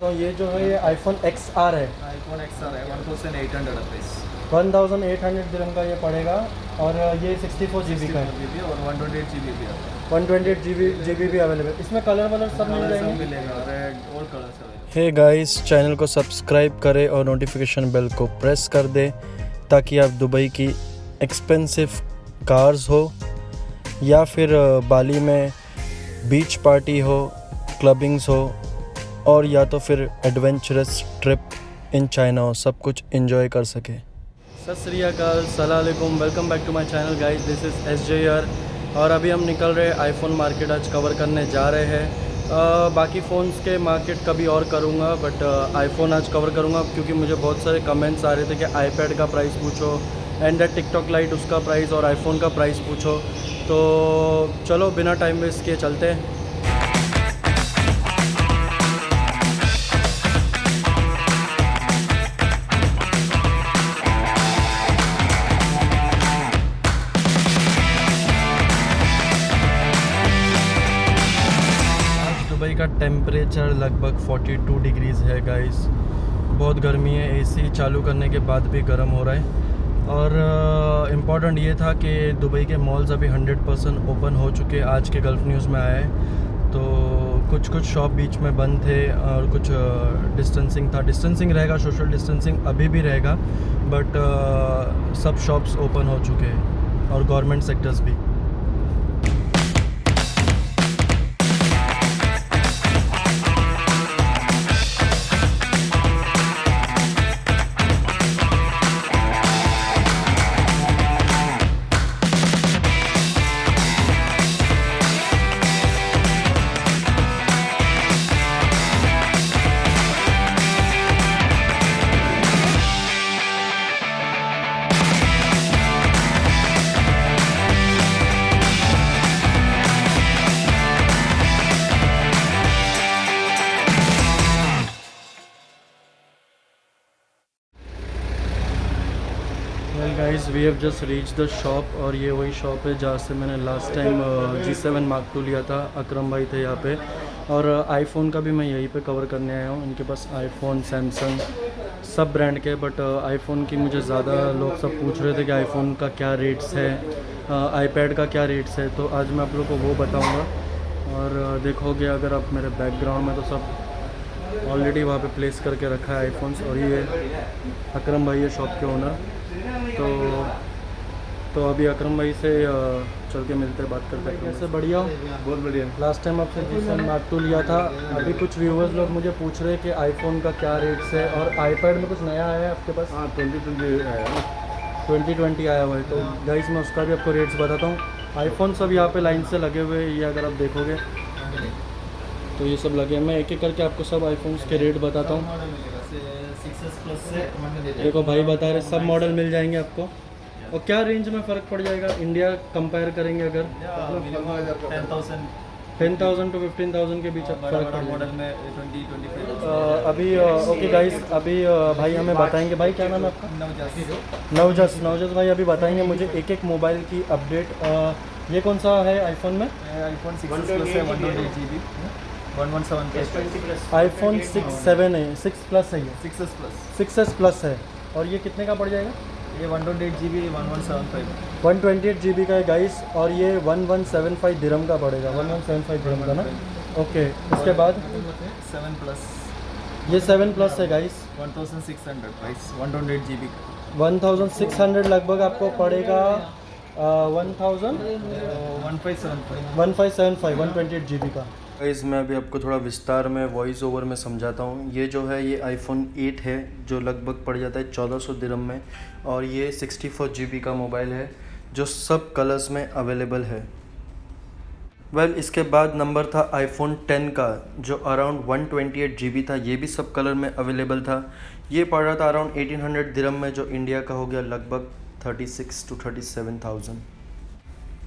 तो ये जो है ये आईफोन XR है, iPhone XR है 1800 रुपीज़ 1800 दिरहम का ये पड़ेगा। और ये 64 GB का है, GB और 128 GB भी आता है। 128 GB भी अवेलेबल। इसमें कलर वलर सब मिल सब जाएंगे। मिलेगा, रेड और कलर सब। हे गाइस, चैनल को सब्सक्राइब करें और नोटिफिकेशन बेल को प्रेस कर दें ताकि आप दुबई की एक्सपेंसिव कार्स हो या फिर बाली में बीच पार्टी हो, क्लबिंग्स हो और या तो फिर एडवेंचरस ट्रिप इन चाइना हो, सब कुछ एंजॉय कर सके। सत श्री अकाल, सलाम अलैकुम, welcome back to my channel guys, this is SJR। और अभी हम निकल रहे हैं आईफोन मार्केट आज कवर करने जा रहे हैं। बाकी फ़ोन्स के मार्केट कभी और करूँगा, बट आईफोन आज कवर करूँगा क्योंकि मुझे बहुत सारे कमेंट्स आ रहे थे कि आईपैड का प्राइस पूछो एंड टिकटॉक लाइट उसका प्राइस और आईफोन का प्राइस पूछो। तो चलो बिना टाइम वेस्ट किए चलते हैं। दुबई का टेम्परेचर लगभग 42 डिग्रीज़ है गाइस, बहुत गर्मी है। एसी चालू करने के बाद भी गर्म हो रहा है। और इम्पॉर्टेंट ये था कि दुबई के मॉल्स अभी 100% ओपन हो चुके, आज के गल्फ़ न्यूज़ में आए। तो कुछ शॉप बीच में बंद थे और कुछ डिस्टेंसिंग था, डिस्टेंसिंग रहेगा, सोशल डिस्टेंसिंग अभी भी रहेगा, बट सब शॉप्स ओपन हो चुके हैं और गवर्नमेंट सेक्टर्स भी। Well guys, we have just reach the shop और ये वही शॉप है जहाँ से मैंने last time G7 Mark II लिया था। अकरम भाई थे यहाँ पे। और आईफोन का भी मैं यहीं पे कवर करने आया हूँ। इनके पास आईफोन, सैमसंग सब ब्रांड के, बट आईफोन की मुझे ज़्यादा लोग सब पूछ रहे थे कि आईफोन का क्या रेट्स है, आईपैड का क्या रेट्स है, तो आज मैं आप लोग को वो बताऊँगा। और देखोगे अगर आप मेरे बैकग्राउंड में तो सब ऑलरेडी वहाँ पे प्लेस करके रखा है आईफोन्स। और ये अकरम भाई है शॉप के ओनर। तो अभी अकरम भाई से चल के मिलते हैं, बात करते हैं। कैसे? बढ़िया हो? बहुत बढ़िया। लास्ट टाइम आपसे G7 Mark II लिया था। अभी कुछ व्यूवर्स लोग मुझे पूछ रहे हैं कि आईफोन का क्या रेट्स है और आईपैड में कुछ नया आया है आपके पास? हाँ 2020 आया ना। 2020 आया हुआ है। तो गाइस मैं उसका भी आपको रेट्स बताता हूँ। आईफोन सब यहाँ पे लाइन से लगे हुए हैं, ये अगर आप देखोगे तो ये सब लगे हैं। मैं एक एक करके आपको सब आईफोन्स के रेट बताता हूँ। 6s प्लस से देखो भाई बता रहे सब मॉडल मिल जाएंगे आपको। और क्या रेंज में फ़र्क पड़ जाएगा इंडिया कंपेयर करेंगे अगर? 10,000 to 15,000 के बीच फ़र्क पड़ मॉडल जाएगा। में 20-25 अभी ओके गाइस, अभी भाई हमें बताएंगे। भाई क्या नाम है आपका? नवजस भाई अभी बताएंगे मुझे एक एक मोबाइल की अपडेट। ये कौन सा है आईफोन में? आईफोन 6s प्लस है 128 GB 1175 आईफोन 6 है, 6 प्लस है, ये 6s प्लस 6s प्लस है। और ये कितने का पड़ जाएगा? ये 128 GB 1175 128 GB का है गाइस। और ये 1175 दिरहम का पड़ेगा, 1175 दिरहम का ना। ओके, उसके बाद 7 प्लस ये 7 प्लस है गाइस। 1600 प्राइस 128 GB का 1600 लगभग आपको पड़ेगा। 1575 128 GB का। गाइस मैं अभी आपको थोड़ा विस्तार में वॉइस ओवर में समझाता हूँ। ये जो है ये आईफोन 8 है जो लगभग पड़ जाता है 1400 दिरहम में। और ये 64 GB का मोबाइल है जो सब कलर्स में अवेलेबल है। वेल इसके बाद नंबर था आईफोन 10 का जो अराउंड 128 GB था, ये भी सब कलर में अवेलेबल था। ये पड़ रहा था अराउंड 1800 दिरहम में, जो इंडिया का हो गया लगभग 36 to 37,000।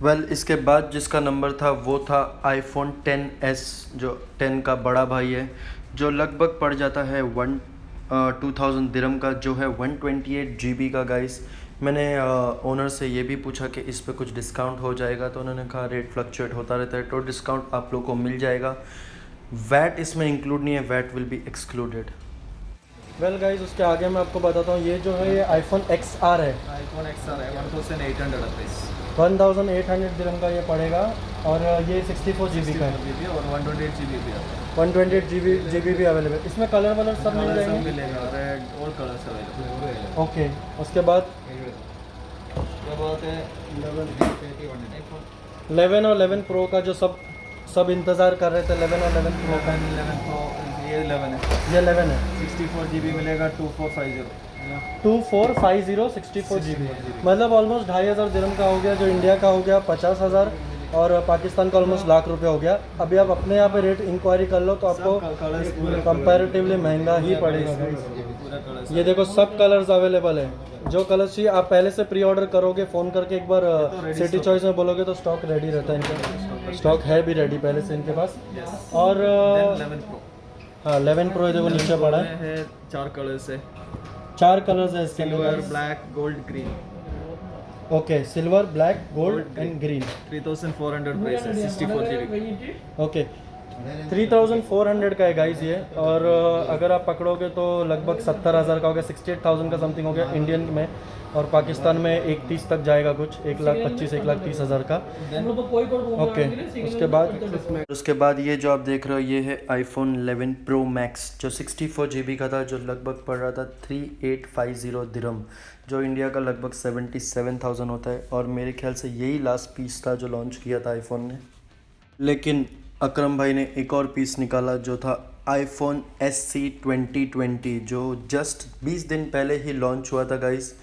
वेल इसके बाद जिसका नंबर था वो था आईफोन 10s जो 10 का बड़ा भाई है, जो लगभग पड़ जाता है 2000 दिरहम का, जो है 128 GB का गाइस। मैंने ओनर से ये भी पूछा कि इस पे कुछ डिस्काउंट हो जाएगा, तो उन्होंने कहा रेट फ्लक्चुएट होता रहता है, तो डिस्काउंट आप लोग को मिल जाएगा। वैट इसमें इंक्लूड नहीं है, VAT will be excluded. Well guys, उसके आगे मैं आपको बताता हूँ, ये जो है ये आईफोन XR है। iPhone XR है 1800 प्राइस, 1800 दिरहम का ये पड़ेगा और ये 64 GB का है, 64 GB और 128 GB भी आता है। 128 GB भी अवेलेबल। इसमें कलर वलर सब मिल कलर सब जाएंगे। मिलेगा, रेड और कलर्स अवेलेबल। ओके, उसके बाद ये बात है 11 और 11 प्रो का जो सब इंतज़ार कर रहे थे, 11 और 11 प्रो का। 11 Pro, ये 11 है, ये 11 है, 64 GB मिलेगा 2450। 2450 64 GB, मतलब ऑलमोस्ट 2500 दिरहम का हो गया। जो इंडिया का हो गया 50,000 और पाकिस्तान का ऑलमोस्ट लाख रुपए हो गया। अभी आप अपने यहाँ पे रेट इंक्वायरी कर लो तो आपको कलर्स पूरे कंपैरेटिवली महंगा ही पड़ेगा। पूरा कलर्स ये देखो सब कलर्स अवेलेबल है। जो कलर्स चाहिए आप पहले से प्री ऑर्डर करोगे, फ़ोन करके एक बार सिटी चॉइस में बोलोगे तो स्टॉक रेडी रहता है इनका। स्टॉक है भी रेडी पहले से इनके पास। और 11 Pro हाँ 11 प्रो देखो नीचे पड़ा है। है, 4 कलर्स है, 4 कलर्स है इसके सिल्वर, अंदर। Black, gold, green. Okay, silver, black, gold and green. 3400 price है, 64 GB। ओके, 3400 का है गाइस ये। और अगर आप पकड़ोगे तो लगभग 70,000 का हो गया, 68,000 का समथिंग हो गया इंडियन में। और पाकिस्तान में 130 तक जाएगा कुछ, 1,25,000 1,30,000 का। ओके, उसके बाद ये जो आप देख रहे हो ये है आईफोन 11 प्रो मैक्स, जो 64 GB का था, जो लगभग पड़ रहा था 3850 दिरहम, जो इंडिया का लगभग 77,000 होता है। और मेरे ख्याल से यही लास्ट पीस था जो लॉन्च किया था आईफोन ने। लेकिन अकरम भाई ने एक और पीस निकाला जो था आईफोन SE 2020, जो जस्ट 20 दिन पहले ही लॉन्च हुआ था गाइस।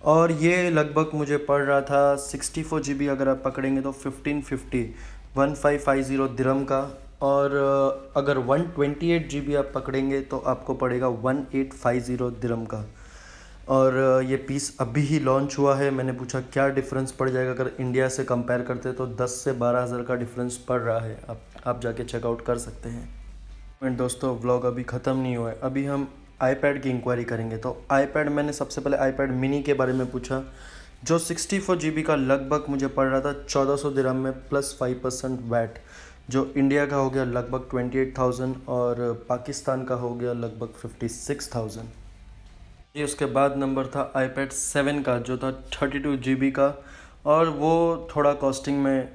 और ये लगभग मुझे पड़ रहा था 64 GB अगर आप पकड़ेंगे तो 1550 दिरहम का। और अगर 128 GB आप पकड़ेंगे तो आपको पड़ेगा 1850 दिरहम का। और ये पीस अभी ही लॉन्च हुआ है। मैंने पूछा क्या डिफरेंस पड़ जाएगा, अगर इंडिया से कंपेयर करते तो 10 से 12,000 का डिफरेंस पड़ रहा है। आप जाके चेकआउट कर सकते हैं। एंड दोस्तों, व्लॉग अभी ख़त्म नहीं हुआ है, अभी हम आईपैड की इंक्वायरी करेंगे। तो आईपैड, मैंने सबसे पहले आईपैड मिनी के बारे में पूछा, जो 64 GB का लगभग मुझे पड़ रहा था 1400 दिरहम में प्लस 5% वैट, जो इंडिया का हो गया लगभग 28,000 और पाकिस्तान का हो गया लगभग 56,000। ये उसके बाद नंबर था आईपैड 7 का, जो था 32 GB का, और वो थोड़ा कॉस्टिंग में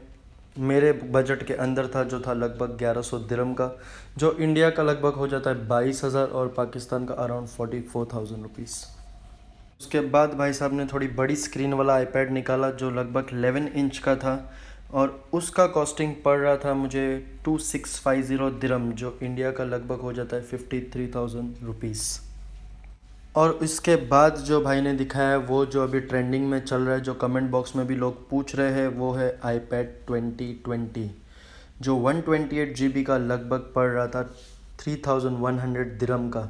मेरे बजट के अंदर था, जो था लगभग 1100 दिरहम का, जो इंडिया का लगभग हो जाता है 22,000 और पाकिस्तान का अराउंड 44,000 रुपीज़। उसके बाद भाई साहब ने थोड़ी बड़ी स्क्रीन वाला आईपैड निकाला, जो लगभग 11 इंच का था, और उसका कॉस्टिंग पड़ रहा था मुझे 2650 दिरहम, जो इंडिया का लगभग हो जाता है 53,000 रुपीज़। और इसके बाद जो भाई ने दिखाया है, वो जो अभी ट्रेंडिंग में चल रहा है, जो कमेंट बॉक्स में भी लोग पूछ रहे हैं, वो है आईपैड 2020, जो 128 GB का लगभग पड़ रहा था 3100 दिरहम का,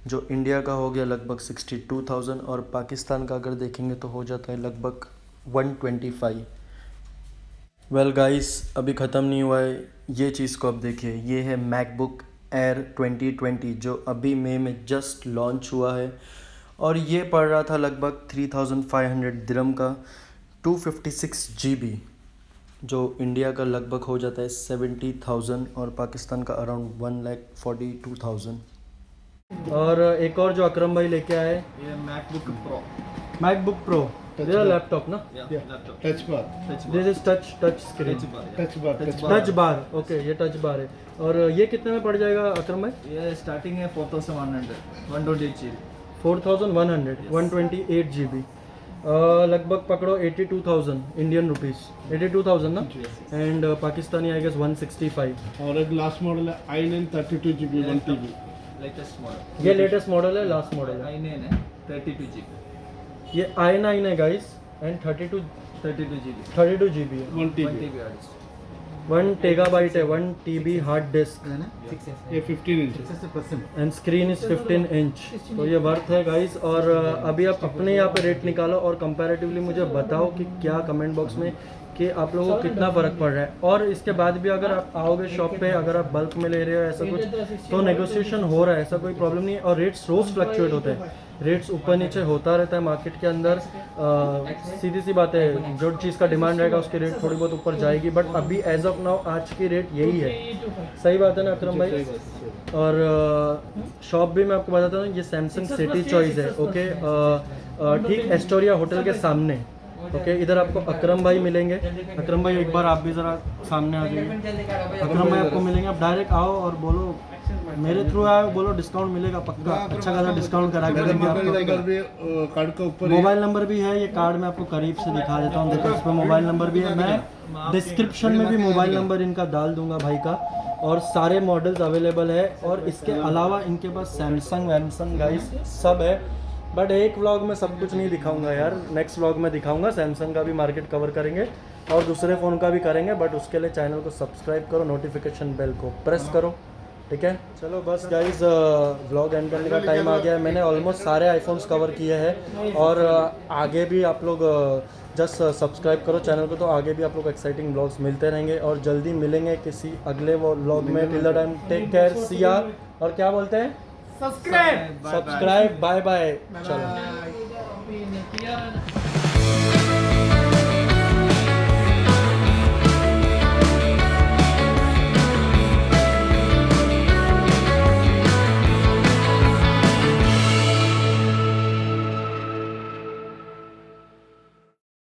जो इंडिया का हो गया लगभग 62,000 और पाकिस्तान का अगर देखेंगे तो हो जाता है लगभग 125। वेल गाइस, अभी ख़त्म नहीं हुआ है, ये चीज़ को अब देखिए। ये है मैकबुक एयर 2020, जो अभी मई में जस्ट लॉन्च हुआ है, और ये पड़ रहा था लगभग 3500 दिरहम का, 256 GB, जो इंडिया का लगभग हो जाता है 70,000 और पाकिस्तान का अराउंड 1,42,000। और एक और जो अकरम भाई लेके आए, ये MacBook Pro, MacBook Pro, laptop ना, laptop touch bar, this is touch screen, touch bar. Okay, ये टच बार है। और ये कितने में पड़ जाएगा अकरम भाई? ये स्टार्टिंग है 4100, 128 GB। 4100, 128 GB, लगभग पकड़ो 82,000 इंडियन रुपीस, 82,000 ना। And Pakistani I guess 165। और एक लास्ट मॉडल है i9 32 GB 1 TB। Latest model, ये लेटेस्ट मॉडल है, लास्ट मॉडल है। i9 है 32 GB, ये i9 है गाइस, एंड 32 GB है, 1 TB 1 TB hard disk. 1 terabyte है, 1 TB हार्ड डिस्क, ये 15 inch and screen is 15 inch. तो ये वर्थ है गाइस। और अभी आप अपने यहाँ पे रेट निकालो और कंपैरेटिवली मुझे बताओ कि क्या कमेंट बॉक्स में कि आप लोगों को कितना फ़र्क पड़ रहा है। और इसके बाद भी अगर आप आओगे शॉप पे, अगर आप बल्क में ले रहे हो ऐसा कुछ, तो नेगोशिएशन हो रहा है, ऐसा कोई प्रॉब्लम नहीं है। और रेट्स रोज़ फ्लक्चुएट होते हैं, रेट्स ऊपर नीचे होता रहता है मार्केट के अंदर। सीधी सी बात है, जो चीज़ का डिमांड रहेगा उसकी रेट थोड़ी बहुत ऊपर जाएगी, बट अभी एज ऑफ नाउ आज की रेट यही है। सही बात है ना अकरम भाई? और शॉप भी मैं आपको बताता हूँ, ये सैमसंग सिटी चॉइस है। ओके, ठीक एस्टोरिया होटल के सामने। ओके, इधर आपको अकरम भाई मिलेंगे। अकरम भाई एक बार आप भी ज़रा सामने आ जाइए। अकरम भाई आपको मिलेंगे, आप डायरेक्ट आओ और बोलो मेरे थ्रू आए, बोलो डिस्काउंट मिलेगा पक्का, अच्छा खासा डिस्काउंट करा के देंगे आपको। कार्ड का ऊपर मोबाइल नंबर भी है, ये कार्ड मैं आपको करीब से दिखा देता हूँ। देखो इस पर मोबाइल नंबर भी है, मैं डिस्क्रिप्शन में भी मोबाइल नंबर इनका डाल दूंगा भाई का। और सारे मॉडल्स अवेलेबल है, और इसके अलावा इनके पास सैमसंग वैमसंग गाइस सब है। बट एक व्लॉग में सब कुछ नहीं दिखाऊंगा यार, नेक्स्ट व्लॉग में दिखाऊंगा। सैमसंग का भी मार्केट कवर करेंगे और दूसरे फ़ोन का भी करेंगे, बट उसके लिए चैनल को सब्सक्राइब करो, नोटिफिकेशन बेल को प्रेस करो, ठीक है। चलो बस गाइस, व्लॉग एंड करने का टाइम आ गया है। मैंने ऑलमोस्ट सारे आईफोन्स कवर किए हैं, और आगे भी आप लोग जस्ट सब्सक्राइब करो चैनल को, तो आगे भी आप लोग एक्साइटिंग व्लॉग्स मिलते रहेंगे। और जल्दी मिलेंगे किसी अगले व्लॉग में। Till the time take care, see ya, और क्या बोलते हैं, सब्सक्राइब, बाय बाय, चलो।